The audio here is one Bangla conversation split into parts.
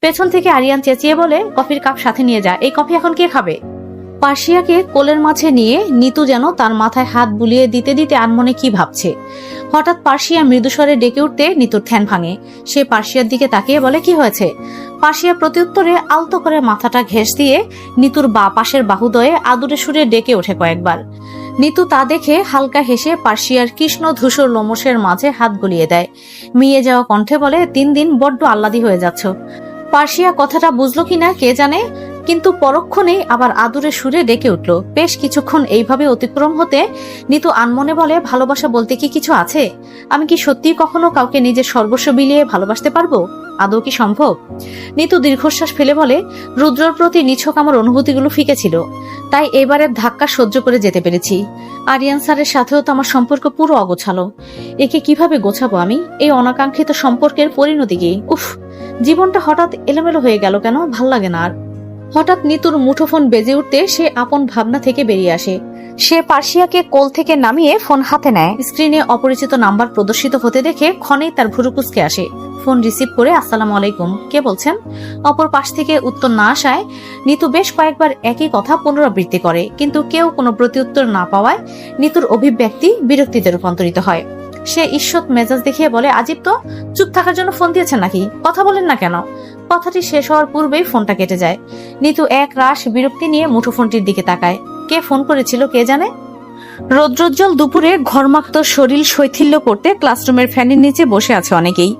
পেছন থেকে আরিয়ান চেঁচিয়ে বলে, কফির কাপ সাথে নিয়ে যা, এই কফি এখন কে খাবে? পার্সিয়াকে কোলের মাঝে নিয়ে নিতু যেন তার মাথায় হাত বুলিয়ে দিতে দিতে আনমনে কি ভাবছে। হঠাৎ পার্সিয়া মৃদুস্বরে ডেকে উঠতে নিতুর ধ্যান ভাঙে। সে পার্সিয়ার দিকে তাকিয়ে বলে, কি হয়েছে? পার্সিয়া প্রত্যুত্তরে আলতো করে মাথাটা ঘেঁষ দিয়ে নিতুর পাশের বাহুদয়ে আদুরে সুরে ডেকে ওঠে কয়েকবার। নিতু তা দেখে হালকা হেসে পার্সিয়ার কৃষ্ণ ধূসর লোমশের মাঝে হাত গলিয়ে দেয়। মিয়ে যাওয়া কণ্ঠে বলে, দিন দিন বড্ড আহ্লাদী হয়ে যাচ্ছ। পার্সিয়া কথাটা বুঝলো কিনা কে জানে, কিন্তু পরক্ষণেই আবার আদুরে সুরে ডেকে উঠল। বেশ কিছুক্ষণ এইভাবে অতিক্রম হতে নিতু আনমনে বলে, ভালোবাসা বলতে কি কিছু আছে? আমি কি সত্যি কখনো কাউকে নিজের সর্বস্ব বিলিয়ে ভালোবাসতে পারবো? আদৌ কি সম্ভব? নিতু দীর্ঘশ্বাস ফেলে বলে, রুদ্রর প্রতি নিছক আমার অনুভূতিগুলো ফিকে ছিল, তাই এবারের ধাক্কা সহ্য করে যেতে পেরেছি। আরিয়ান স্যারের সাথেও তো আমার সম্পর্ক পুরো অগোছালো। একে কিভাবে গোছাবো আমি? এই অনাকাঙ্ক্ষিত সম্পর্কের পরিণতি কি? উফ, জীবনটা হঠাৎ এলোমেলো হয়ে গেল কেন, ভাল লাগে না আর। হঠাৎ নিতুর মুঠোফোন বেজে উঠতে সে আপন ভাবনা থেকে বেরিয়ে আসে। সে পার্সিয়াকে কোল থেকে নামিয়ে ফোন হাতে নেয়। স্ক্রিনে অপরিচিত নাম্বার প্রদর্শিত হতে দেখে ক্ষণেই তার ভুরু কুঁচকে আসে। ফোন রিসিভ করে, আসসালামু আলাইকুম, কে বলছেন? অপর পাশ থেকে উত্তর না আসায় নিতু বেশ কয়েকবার একই কথা পুনরাবৃত্তি করে, কিন্তু কেউ কোনো প্রত্যুত্তর না পাওয়ায় নিতুর অভিব্যক্তি বিরক্তিতে রূপান্তরিত হয়। সে ঈষৎ মেজাজ দেখিয়ে বলে, আজিব তো, চুপ থাকার জন্য ফোন দিয়েছেন নাকি? কথা বলেন না কেন? কথাটি শেষ হওয়ার পূর্বেই ফোনটা কেটে যায়। নিতু এক রাশ বিরক্তি নিয়ে মুঠোফোনটির দিকে তাকায়। কে ফোন করেছিল কে জানে? রৌদ্রোজ্জ্বল দুপুরে ঘর্মাক্ত শরীর শৈথিল্য করতে ক্লাসরুমের ফ্যানের নিচে বসে আছে অনেকেই।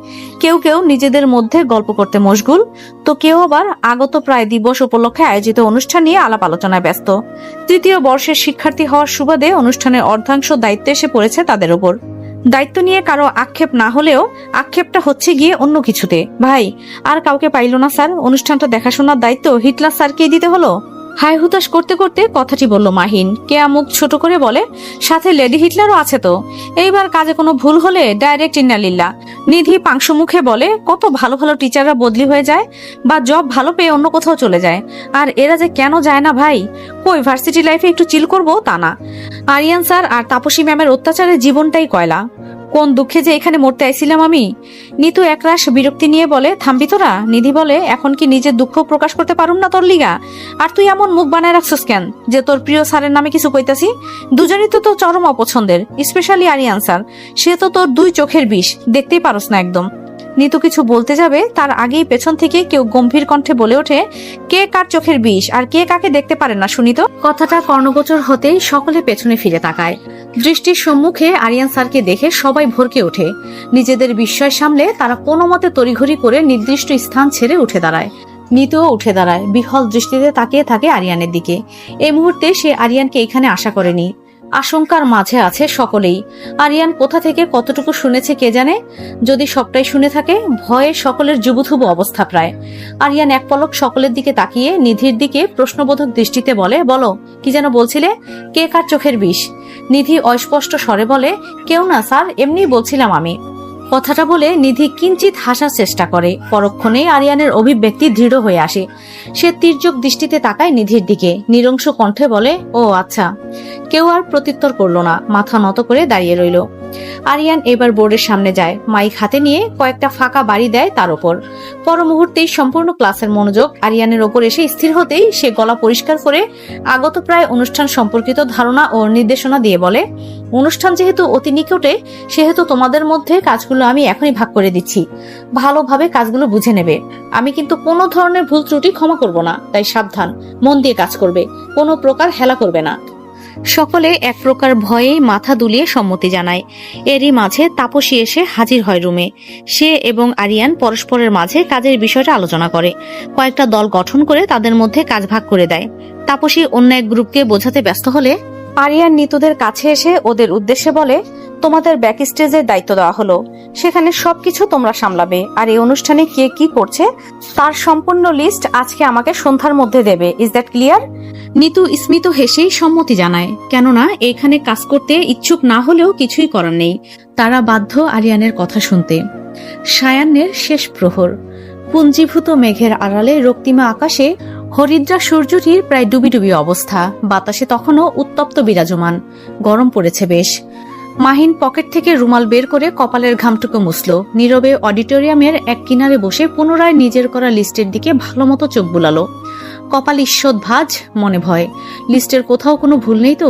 কেউ কেউ নিজেদের মধ্যে গল্প করতে মশগুল, তো কেউ আবার আগত প্রায় দিবস উপলক্ষে আয়োজিত অনুষ্ঠান নিয়ে আলাপ আলোচনায় ব্যস্ত। তৃতীয় বর্ষের শিক্ষার্থী হওয়ার সুবাদে অনুষ্ঠানের অর্ধাংশ দায়িত্ব এসে পড়েছে তাদের উপর। দায়িত্ব নিয়ে কারো আক্ষেপ না হলেও আক্ষেপটা হচ্ছে গিয়ে অন্য কিছুতে। ভাই, আর কাউকে পাইল না স্যার, অনুষ্ঠানটা দেখাশোনার দায়িত্ব হিটলার স্যারকেই দিতে হলো। হাই হুতাশ করতে করতে কথাটি বলল মাহিন। কেয়া মুখ ছোট করে বলে, সাথে লেডি হিটলারও আছে তো। এইবার কাজে কোনো ভুল হলে ডাইরেক্ট ইন্নালিল্লাহ। নিধি পাংশু মুখে বলে, কত ভালো ভালো টিচাররা বদলি হয়ে যায় বা জব ভালো পেয়ে অন্য কোথাও চলে যায়, আর এরা যে কেন যায় না ভাই? কই ভার্সিটি লাইফে একটু চিল করবো তা না। আরিয়ান স্যার আর তাপসী ম্যামের অত্যাচারে জীবনটাই কয়লা। কোন দুঃখে যে এখানে মরতে আইছিলাম আমি। নিতু একরাশ বিরক্তি নিয়ে বলে, থামবি তোরা? নিধি বলে, এখন কি নিজের দুঃখ প্রকাশ করতে পারুম না তোর লিগা? আর তুই এমন মুখ বানায় রাখছিস কেন যে তোর প্রিয় স্যারের নামে কিছু কইতাছি? দুজনই তো তোর চরম অপছন্দের, স্পেশালি আরিয়ান স্যার। সে তো তোর দুই চোখের বিষ, দেখতেই পারস না একদম। নিতু কিছু বলতে যাবে তার আগেই পেছন থেকে কেউ গম্ভীর কণ্ঠে বলে ওঠে, কে কার চোখের বিষ আর কে কাকে দেখতে পারে না শুনি তো। কথাটা কর্ণগোচর হতেই সকলে পেছনে ফিরে তাকায়। দৃষ্টির সম্মুখে আরিয়ান স্যারকে দেখে সবাই ভরকে ওঠে। নিজেদের বিস্ময় সামলে তারা কোনো মতে তড়িঘড়ি করে নির্দিষ্ট স্থান ছেড়ে উঠে দাঁড়ায়। নিতুও উঠে দাঁড়ায়, বিহল দৃষ্টিতে তাকিয়ে থাকে আরিয়ানের দিকে। এই মুহূর্তে সে আরিয়ানকে এখানে আশা করেনি। আশঙ্কার মাঝে আছে সকলেই। আরিয়ান কোথা থেকে কতটুকু শুনেছে কে জানে। যদি সবটাই শুনে থাকে, ভয়ে সকলের জুবুথুবু অবস্থা প্রায়। আরিয়ান এক পলক সকলের দিকে তাকিয়ে নিধির দিকে প্রশ্নবোধক দৃষ্টিতে বলে, বলো, কি যেন বলছিলে? কে কার চোখের বিষ? নিধি অস্পষ্ট স্বরে বলে, কেউ না স্যার, এমনিই বলছিলাম আমি। কথাটা বলে নিধি কিঞ্চিত হাসার চেষ্টা করে। পরক্ষণেই আরিয়ানের অভিব্যক্তি দৃঢ় হয়ে আসে। সে তীর্যক দৃষ্টিতে তাকায় নিধির দিকে, নিরংশ কণ্ঠে বলে, ও আচ্ছা। কেউ আর প্রত্যুত্তর করলো না, মাথা নত করে দাঁড়িয়ে রইল। আরিয়ান এবার বোর্ডের সামনে যায়, মাইক হাতে নিয়ে কয়েকটা ফাঁকা বাড়ি দেয় তার ওপর। পর মুহূর্তেই সম্পূর্ণ ক্লাসের মনোযোগ আরিয়ানের ওপর এসে স্থির হতেই সে গলা পরিষ্কার করে আগত প্রায় অনুষ্ঠান সম্পর্কিত ধারণা ও নির্দেশনা দিয়ে বলে, অনুষ্ঠান যেহেতু অতি নিকটে, সেহেতু তোমাদের মধ্যে কাজগুলো আমি এখনই ভাগ করে দিচ্ছি। ভালোভাবে কাজগুলো বুঝে নেবে। আমি কিন্তু কোনো ধরনের ভুল ত্রুটি ক্ষমা করব না, তাই সাবধান, মন দিয়ে কাজ করবে, কোনো প্রকার হেলা করবে না। সকলে এক প্রকার ভয়েই মাথা দুলিয়ে সম্মতি জানায়। এরই মাঝে তাপসী এসে হাজির হয় রুমে। সে এবং আরিয়ান পরস্পরের মাঝে কাজের বিষয়টা আলোচনা করে। কয়েকটা দল গঠন করে তাদের মধ্যে কাজ ভাগ করে দেয়। তাপসী অন্য এক গ্রুপকে বোঝাতে ব্যস্ত হলে আরিয়ান নিতুদের কাছে এসে ওদের উদ্দেশ্যে বলে, তোমাদের ব্যাক স্টেজের দায়িত্ব দেওয়া হলো, সেখানে সবকিছু তোমরা সামলাবে। আর এই অনুষ্ঠানে কে কি করছে তার সম্পূর্ণ লিস্ট আজকে আমাকে সন্ধ্যার মধ্যে দেবে। Is that clear? নিতু স্মিত হেসেই সম্মতি জানায়, কেননা এখানে কাজ করতে ইচ্ছুক না হলেও কিছুই করার নেই। তারা বাধ্য আরিয়ানের কথা শুনতে। সায়াহ্নের শেষ প্রহর। পুঞ্জীভূত মেঘের আড়ালে রক্তিমা আকাশে হরিদ্রা সূর্যটির প্রায় ডুবি ডুবি অবস্থা। বাতাসে তখনও উত্তপ্ত বিরাজমান, গরম পড়েছে বেশ। মাহিন পকেট থেকে রুমাল বের করে কপালের ঘামটুকু মুছল। নীরবে অডিটোরিয়ামের এক কিনারে বসে পুনরায় নিজের করা লিস্টের দিকে ভালোমতো চোখ বুলালো। কপাল ঈষৎ ভাঁজ, মনে ভয়। লিস্টের কোথাও কোনো ভুল নেই তো?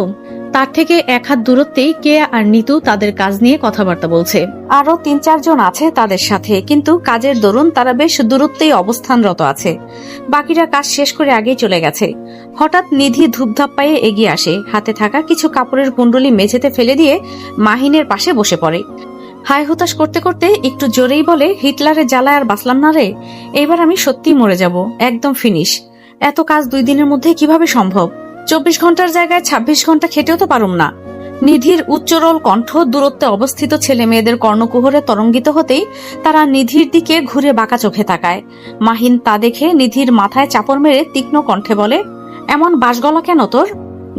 তার থেকে এক হাত দূরত্বেই কেয়া আর নিতু তাদের কাজ নিয়ে কথাবার্তা বলছে। আরো ৩-৪ জন আছে তাদের সাথে, কিন্তু কাজের দরুন তারা বেশ দূরত্বেই অবস্থানরত আছে। বাকিরা কাজ শেষ করে আগেই চলে গেছে। হঠাৎ নিধি ধূপধাপ পায়ে এগিয়ে আসে, হাতে থাকা কিছু কাপড়ের কুণ্ডলি মেঝেতে ফেলে দিয়ে মাহিনের পাশে বসে পড়ে। হায় হুতাশ করতে করতে একটু জোরেই বলে, হিটলারের জ্বালায় আর বাঁচলাম না রে, এইবার আমি সত্যিই মরে যাব, একদম ফিনিশ। এত কাজ 2 দিনের মধ্যে কিভাবে সম্ভব? 24 ঘন্টার জায়গায় 26 ঘন্টা খেটেও তো পারুম না। নিধির উচ্চরল কণ্ঠ দূরত্বে অবস্থিত ছেলে মেয়েদের কর্ণকুহরে তরঙ্গিত হতেই তারা নিধির দিকে ঘুরে বাঁকা চোখে তাকায়। মাহিন তা দেখে নিধির মাথায় চাপড় মেরে তীক্ষ্ণ কণ্ঠে বলে, এমন বাঁশগলা কেন তোর?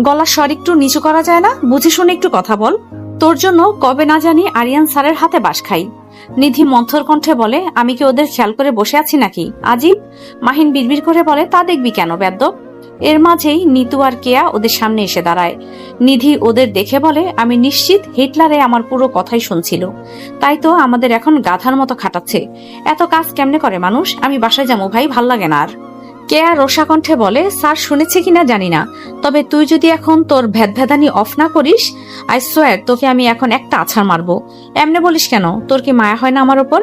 গলার স্বর একটু নিচু করা যায় না? বুঝে শুনে একটু কথা বল। তোর জন্য কবে না জানি আরিয়ান স্যারের হাতে বাঁশ খাই। নিধি মন্থর কণ্ঠে বলে, আমি কি ওদের খেয়াল করে বসে আছি নাকি? আজিব। মাহিন বিড়বিড় করে বলে, তা দেখবি কেন বেদ্য? এর মাঝেই নিতু আর কেয়া ওদের সামনে এসে দাঁড়ায়। নিধি ওদের দেখে বলে, আমি নিশ্চিত হিটলারে আমার পুরো কথাই শুনছিল, তাই তো আমাদের এখন গাধার মতো খাটাচ্ছে। এত কাজ কেমনে করে মানুষ? আমি বাসায় যাবো ভাই, ভাল লাগে না আর। কেয়া রোষা কণ্ঠে বলে, স্যার শুনেছে কিনা জানি না, তবে তুই যদি এখন তোর ভেদভেদানি অফ না করিস, আই সোয়ার তোকে আমি এখন একটা আছাড় মারবো। এমনে বলিস কেন? তোর কি মায়া হয় না আমার ওপর?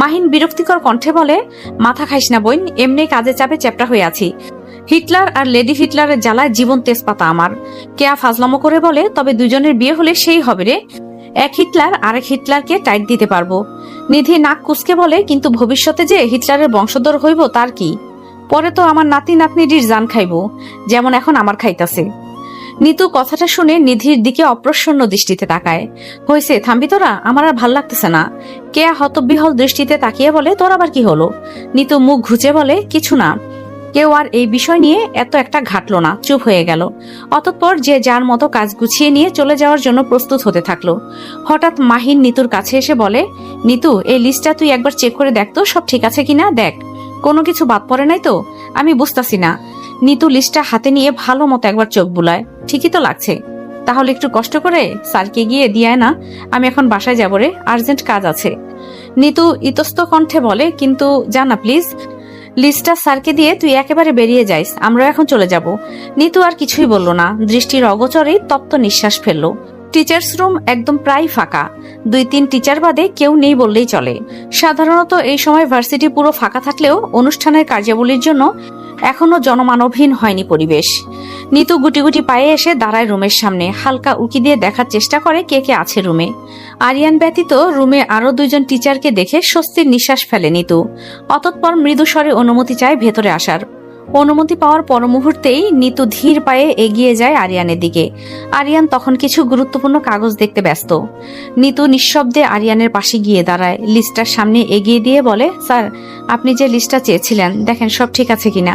মাহিন বিরক্তিকর কণ্ঠে বলে, মাথা খাইস না বোন, এমনি কাজে চাপে চ্যাপটা হয়ে আছি। হিটলার আর লেডি হিটলারের জ্বালায় জীবন তেজপাতা আমার। কেয়া ফাজলামো করে বলে, তবে দুজনের বিয়ে হলে সেই হবে রে, এক হিটলার আরেক হিটলারকে টাইট দিতে পারবো। নিধি নাক কুচকে বলে, কিন্তু ভবিষ্যতে যে হিটলারের বংশধর হইব তার কি? পরে তো আমার নাতি নাতনিটির জান খাইব, যেমন এখন আমার খাইতাছে। নিতু কথাটা শুনে নিধির দিকে অপ্রসন্ন দৃষ্টিতে তাকায়। হয়েছে, থামবি তোরা, আমার আর ভাল লাগতেছে না। কেয়া হতবিহল দৃষ্টিতে তাকিয়ে বলে, তোর আবার কি হলো? নিতু মুখ ঘুচে বলে, কিছু না। কেউ আর এই বিষয় নিয়ে এত একটা ঘাটলো না, চুপ হয়ে গেল। অতঃপর যে যার মতো কাজ গুছিয়ে নিয়ে চলে যাওয়ার জন্য প্রস্তুত হতে থাকলো। হঠাৎ মাহিন নিতুর কাছে এসে বলে, নিতু এই লিস্টটা তুই একবার চেক করে দেখ তো, সব ঠিক আছে কিনা দেখ, কোনো কিছু বাদ পড়ে নাই তো? আমি বুঝতাছি না। নিতু লিস্টটা হাতে নিয়ে ভালো মতো একবার চোখ বুলায়। ঠিকই তো লাগছে। তাহলে একটু কষ্ট করে স্যারকে গিয়ে দিয়ে না, আমি এখন বাসায় যাবো রে, আর্জেন্ট কাজ আছে। নিতু ইতস্ত কণ্ঠে বলে, কিন্তু জানা প্লিজ, লিস্টটা স্যারকে দিয়ে তুই একেবারে বেরিয়ে যাইস, আমরা এখন চলে যাব। নিতু আর কিছুই বলল না, দৃষ্টির অগোচরেই তপ্ত নিঃশ্বাস ফেললো। টিচার্স রুম একদম প্রায় ফাঁকা, 2-3 টিচার বাদে কেউ নেই বললেই চলে। সাধারণত এই সময় ভার্সিটি পুরো ফাঁকা থাকলেও অনুষ্ঠানের কার্যাবলীর জন্য এখনো জনমানবহীন হয়নি পরিবেশ। নিতু গুটি গুটি পায়ে এসে দাঁড়ায় রুমের সামনে, হালকা উকি দিয়ে দেখার চেষ্টা করে কে কে আছে রুমে। আরিয়ান ব্যতীত রুমে আরো 2 জন টিচারকে দেখে স্বস্তির নিঃশ্বাস ফেলে নিতু। অতঃপর মৃদু স্বরে অনুমতি চায় ভেতরে আসার। অনুমতি পাওয়ার পর মুহূর্তেই নিতু ধীর পায়ে এগিয়ে যায় আরিয়ানের দিকে। আরিয়ান তখন কিছু গুরুত্বপূর্ণ কাগজ দেখতে ব্যস্ত। নিতু নিঃশব্দে আরিয়ানের পাশে গিয়ে দাঁড়ায়, লিস্টটার সামনে এগিয়ে দিয়ে বলে, স্যার আপনি যে লিস্টটা চেয়েছিলেন, দেখেন সব ঠিক আছে কিনা।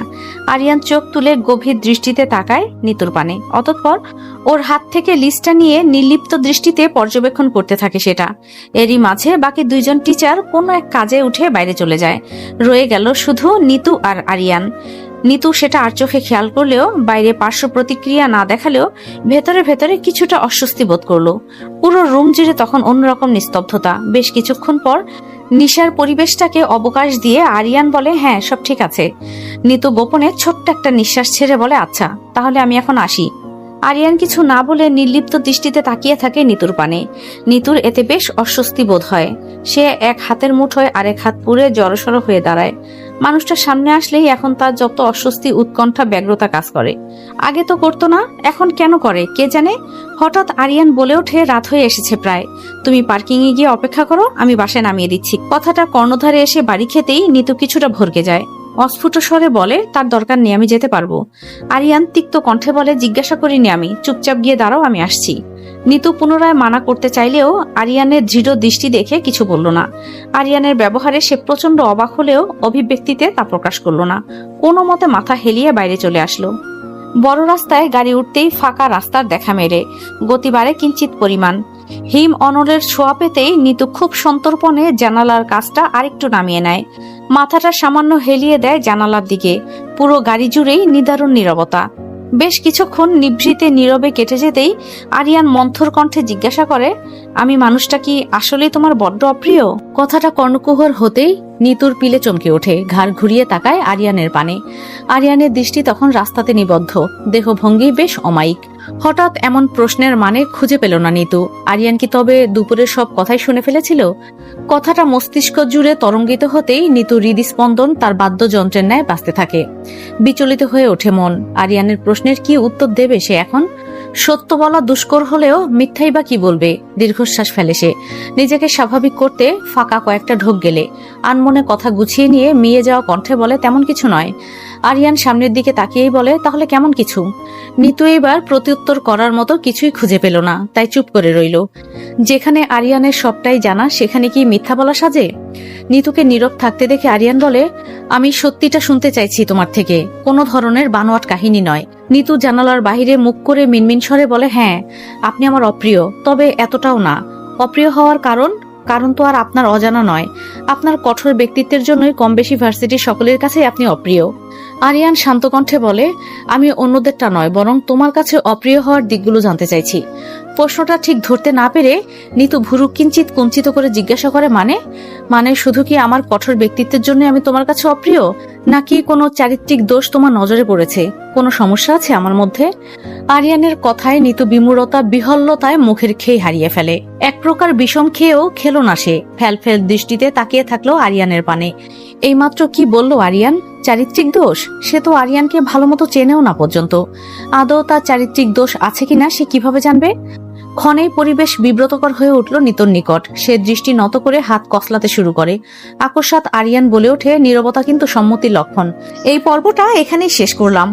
আরিয়ান চোখ তুলে গভীর দৃষ্টিতে তাকায় নিতুর পানে। অতঃপর ওর হাত থেকে লিস্টটা নিয়ে নির্লিপ্ত দৃষ্টিতে পর্যবেক্ষণ করতে থাকে সেটা। এরই মাঝে বাকি 2 জন টিচার কোনো এক কাজে উঠে বাইরে চলে যায়। রয়ে গেল শুধু নিতু আর আরিয়ান। নিতু সেটা আর চোখে খেয়াল করলেও, বাইরে পার্শ্ব প্রতিক্রিয়া না দেখালেও ভেতরে ভেতরে কিছুটা অস্বস্তি বোধ করলো। পুরো রুম জুড়ে তখন অন্যরকম নিস্তব্ধতা। বেশ কিছুক্ষণ পর নিশার পরিবেশটাকে অবকাশ দিয়ে আরিয়ান বলে, হ্যাঁ সব ঠিক আছে। নিতু গোপনে ছোট্ট একটা নিঃশ্বাস ছেড়ে বলে, আচ্ছা তাহলে আমি এখন আসি। আরিয়ান কিছু না বলে নির্লিপ্ত দৃষ্টিতে তাকিয়ে থাকে নিতুর পানে। নিতুর এতে বেশ অস্বস্তি বোধ হয়। সে এক হাতের মুঠোয় আরেক হাত পুরে জড়সড় হয়ে দাঁড়ায়। মানুষটার সামনে আসলেই এখন তার যত অস্বস্তি, উৎকণ্ঠা, ব্যগ্রতা কাজ করে। আগে তো করতো না, এখন কেন করে কে জানে। হঠাৎ আরিয়ান বলে ওঠে, রাত হয়ে এসেছে প্রায়, তুমি পার্কিং এ গিয়ে অপেক্ষা করো, আমি বাসায় নামিয়ে দিচ্ছি। কথাটা কর্ণধারে এসে বাড়ি খেতেই নিতু কিছুটা ভরকে যায়। অস্ফুট স্বরে বলে, তার দরকার নেই, আমি যেতে পারবো। আরিয়ান তিক্ত কণ্ঠে বলে, জিজ্ঞাসা করিনি আমি, চুপচাপ গিয়ে দাঁড়াও, আমি আসছি। নিতু পুনরায় মানা করতে চাইলেও আরিয়ানের দৃঢ় দৃষ্টি দেখে কিছু বলল না। আরিয়ানের ব্যবহারে সে প্রচন্ড অবাক হলেও অভিব্যক্তিতে তা প্রকাশ করল না। কোনো মতে মাথা হেলিয়ে বাইরে চলে আসলো। বড় রাস্তায় গাড়ি উঠতেই ফাঁকা রাস্তার দেখা মেরে গতি বাড়ে কিঞ্চিত পরিমাণ। হিম অনলের ছোঁয়া পেতেই নিতু খুব সন্তর্পণে জানালার কাজটা আরেকটু নামিয়ে নেয়। মাথাটা সামান্য হেলিয়ে দেয় জানালার দিকে। পুরো গাড়ি জুড়েই নিদারুণ নীরবতা। বেশ কিছুক্ষণ নিভৃতে নীরবে কেটে যেতেই আরিয়ান মন্থর কণ্ঠে জিজ্ঞাসা করে, আমি মানুষটা কি আসলেই তোমার বড্ড অপ্রিয়? কথাটা কর্ণকুহর হতেই নিতুর পিলে চমকে ওঠে, ঘাড় ঘুরিয়ে তাকায় আরিয়ানের পানে। আরিয়ানের দৃষ্টি তখন রাস্তাতে নিবদ্ধ, দেহভঙ্গি বেশ অমায়িক। হঠাৎ এমন প্রশ্নের মানে খুঁজে পেল না নিতু। আরিয়ান কি তবে দুপুরের সব কথাই শুনে ফেলেছিল? কথাটা মস্তিষ্ক জুড়ে তরঙ্গিত হতেই নিতু হৃদস্পন্দন তার বাদ্যযন্ত্রের ন্যায় বাজতে থাকে। বিচলিত হয়ে ওঠে মন। আরিয়ানের প্রশ্নের কি উত্তর দেবে সে এখন? সত্য বলা দুষ্কর হলেও মিথ্যাই বা কি বলবে? দীর্ঘশ্বাস ফেলে সে। নিজেকে স্বাভাবিক করতে ফাঁকা কয়েকটা ঢোক গেলে আনমনে কথা গুছিয়ে নিয়ে মিয়ে যাওয়া কণ্ঠে বলে, তেমন কিছু নয়। আরিয়ান সামনের দিকে তাকিয়েই বলে, তাহলে কেমন কিছু? নিতু এবার প্রত্যুত্তর করার মতো কিছুই খুঁজে পেল না, তাই চুপ করে রইল। যেখানে আরিয়ানের সবটাই জানা সেখানে কি মিথ্যা বলা সাজে? নিতুকে নীরব থাকতে দেখে আরিয়ান বলে, আমি সত্যিটা শুনতে চাইছি তোমার থেকে, কোনো ধরনের বানোয়াট কাহিনী নয়। নিতু জানালার বাহিরে মুখ করে মিনমিন স্বরে বলে, হ্যাঁ আপনি আমার অপ্রিয়, তবে এতটাও না। অপ্রিয় হওয়ার কারণ তো আর আপনার অজানা নয়। আপনার কঠোর ব্যক্তিত্বের জন্যই কম বেশি ভার্সিটির সকলের কাছেই আপনি অপ্রিয়। আরিয়ান শান্ত কণ্ঠে বলে, আমি অন্যদেরটা নয়, বরং তোমার কাছে অপ্রিয় হওয়ার দিকগুলো জানতে চাইছি। প্রশ্নটা ঠিক ধরতে না পেরে নিতু ভুরু কিঞ্চিত কুঞ্চিত করে জিজ্ঞাসা করে, মানে শুধু কি আমার কঠোর ব্যক্তিত্বের জন্য আমি তোমার কাছে অপ্রিয়, নাকি কোনো চারিত্রিক দোষ তোমার নজরে পড়েছে? কোনো সমস্যা আছে আমার মধ্যে? আরিয়ানের কথায় নিতু বিমূঢ়তা বিহল্লতায় মুখের খেয়ে হারিয়ে ফেলে। এক প্রকার বিষম খেয়েও খেলো না সে। ফ্যাল দৃষ্টিতে তাকিয়ে থাকলো আরিয়ানের পানে। এইমাত্র কি বলল আরিয়ান? চারিত্রিক দোষ? সে তো আরিয়ানকে ভালো মতো চেনেও না পর্যন্ত। আদৌ তার চারিত্রিক দোষ আছে কিনা সে কিভাবে জানবে? ক্ষণেই পরিবেশ বিব্রতকর হয়ে উঠল নিতর নিকট। সে দৃষ্টি নত করে হাত কসলাতে শুরু করে। আকস্মাৎ আরিয়ান বলে ওঠে, নীরবতা কিন্তু সম্মতির লক্ষণ। এই পর্বটা এখানেই শেষ করলাম।